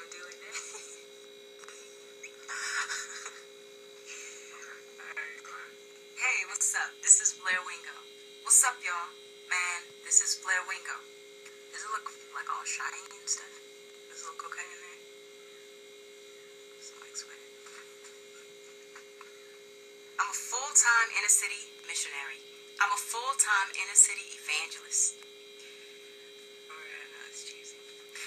gonna do like that? Alright. Hey, what's up? This is Blair Wingo. What's up, y'all? Man, this is Blair Wingo. Does it look like all shiny and stuff? Does it look okay in there? Somebody sweating. I'm a full-time inner-city missionary. I'm a full-time inner-city evangelist.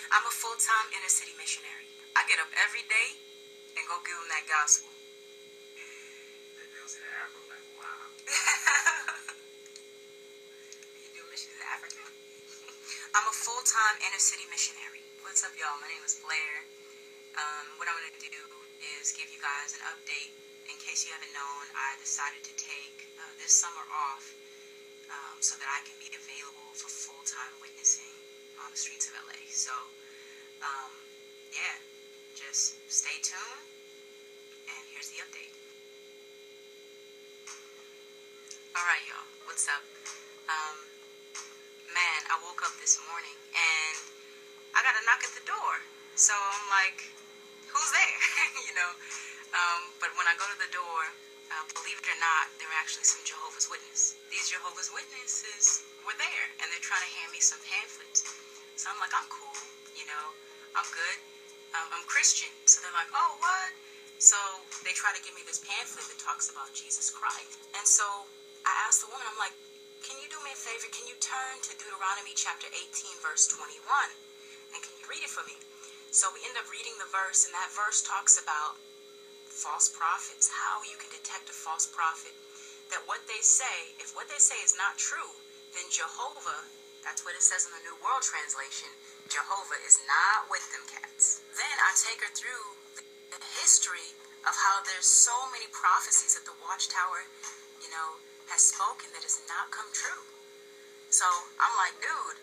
I'm a full-time inner-city missionary. I get up every day and go give them that gospel. That girl's in Africa, like, wow. You do missions in Africa? I'm a full-time inner-city missionary. What's up, y'all? My name is Blair. What I'm going to do is give you guys an update. In case you haven't known, I decided to take this summer off so that I can be available for full-time witnessing on the streets of LA. So, yeah, just stay tuned, and here's the update. Alright, y'all, what's up? Man, I woke up this morning, and I got a knock at the door. So I'm like, who's there? You know? But when I go to the door, believe it or not, there were actually some Jehovah's Witnesses. These Jehovah's Witnesses were there, and they're trying to hand me some pamphlets. So I'm like, I'm cool, you know, I'm good. I'm Christian. So they're like, oh, what? So they try to give me this pamphlet that talks about Jesus Christ. And so I asked the woman, I'm like, can you do me a favor? Can you turn to Deuteronomy chapter 18, verse 21? And can you read it for me? So we end up reading the verse, and that verse talks about false prophets, how you can detect a false prophet. That what they say, if what they say is not true, then Jehovah, that's what it says in the New World Translation, Jehovah is not with them cats. Then I take her through the history of how there's so many prophecies that the Watchtower, you know, has spoken that has not come true. So I'm like, dude,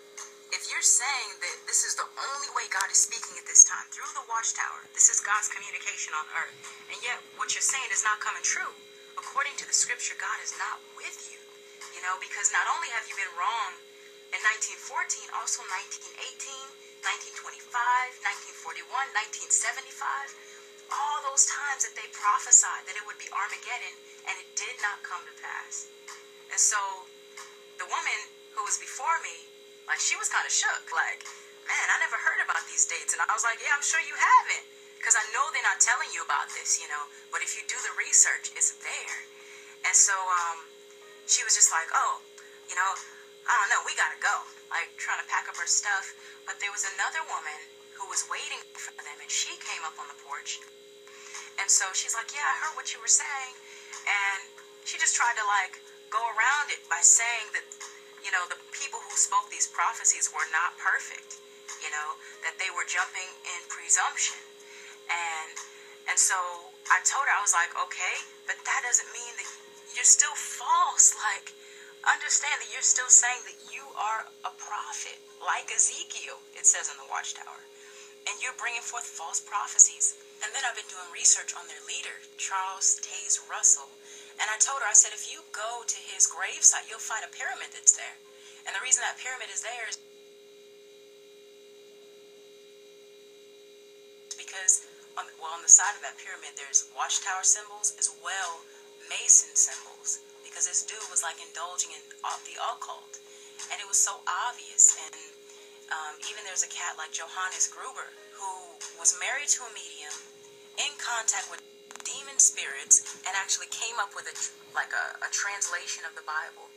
if you're saying that this is the only way God is speaking at this time, through the Watchtower, this is God's communication on earth, and yet what you're saying is not coming true, according to the scripture, God is not with you, you know, because not only have you been wrong in 1914, also 1918, 1925, 1941, 1975, all those times that they prophesied that it would be Armageddon, and it did not come to pass. And so the woman who was before me, like, she was kind of shook, like, man, I never heard about these dates. And I was like, yeah, I'm sure you haven't, because I know they're not telling you about this, you know, but if you do the research, it's there. And so she was just like, oh, you know, I don't know, we gotta go, like, trying to pack up her stuff. But there was another woman who was waiting for them, and she came up on the porch. And so she's like, yeah, I heard what you were saying. And she just tried to, like, go around it by saying that, you know, the people who spoke these prophecies were not perfect, you know, that they were jumping in presumption. And so I told her, I was like, okay, but that doesn't mean that you're still false. Like, understand that you're still saying that you are a prophet, like Ezekiel, it says in the Watchtower. And you're bringing forth false prophecies. And then I've been doing research on their leader, Charles Taze Russell. And I told her, I said, if you go to his gravesite, you'll find a pyramid that's there. And the reason that pyramid is there is because on the side of that pyramid, there's Watchtower symbols as well, Mason symbols. Because this dude was like indulging in the occult. And it was so obvious. And even there's a cat like Johannes Gruber, who was married to a medium, in contact with demon spirits, and actually came up with a translation of the Bible.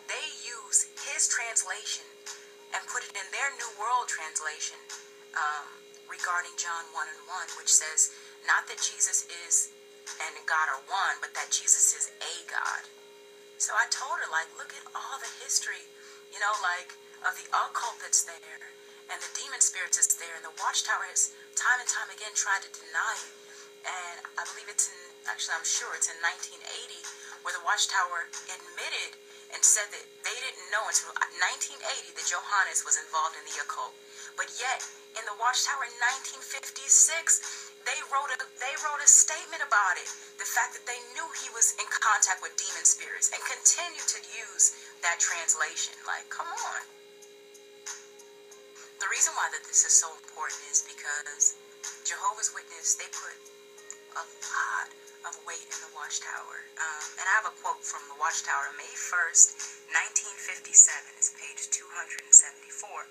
They use his translation and put it in their New World Translation regarding John 1:1, which says, not that Jesus is and God are one, but that Jesus is a God. So I told her, like, look at all the history, you know, like, of the occult that's there, and the demon spirits that's there, and the Watchtower has time and time again tried to deny it. And I believe it's in, actually I'm sure it's in 1980, where the Watchtower admitted and said that they didn't know until 1980 that Johannes was involved in the occult. But yet, in the Watchtower in 1956, they wrote a statement about it. The fact that they knew he was in contact with demon spirits and continued to use that translation. Like, come on. The the reason why that this is so important is because Jehovah's Witness, they put a lot of weight in the Watchtower. And I have a quote from the Watchtower, May 1st, 1957. It's page 274.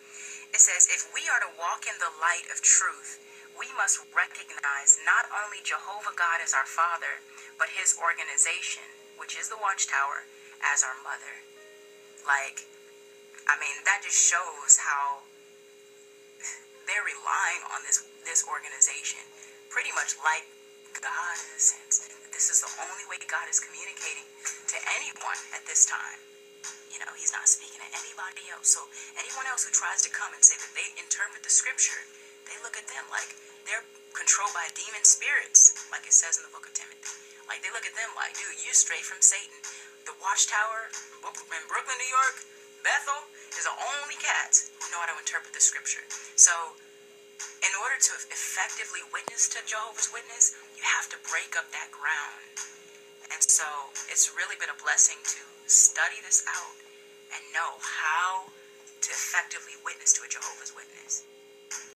It says, "If we are to walk in the light of truth, we must recognize not only Jehovah God as our Father, but his organization, which is the Watchtower, as our mother." Like, I mean, that just shows how they're relying on this organization, pretty much like God, in a sense. This is the only way God is communicating to anyone at this time. You know, he's not speaking to anybody else. So anyone else who tries to come and say that they interpret the scripture, they look at them like they're controlled by demon spirits, like it says in the book of Timothy. Like, they look at them like, dude, you're straight from Satan. The Watchtower in Brooklyn, New York, Bethel, is the only cats who know how to interpret the scripture. So in order to effectively witness to Jehovah's Witness, you have to break up that ground. And so it's really been a blessing to study this out and know how to effectively witness to a Jehovah's Witness.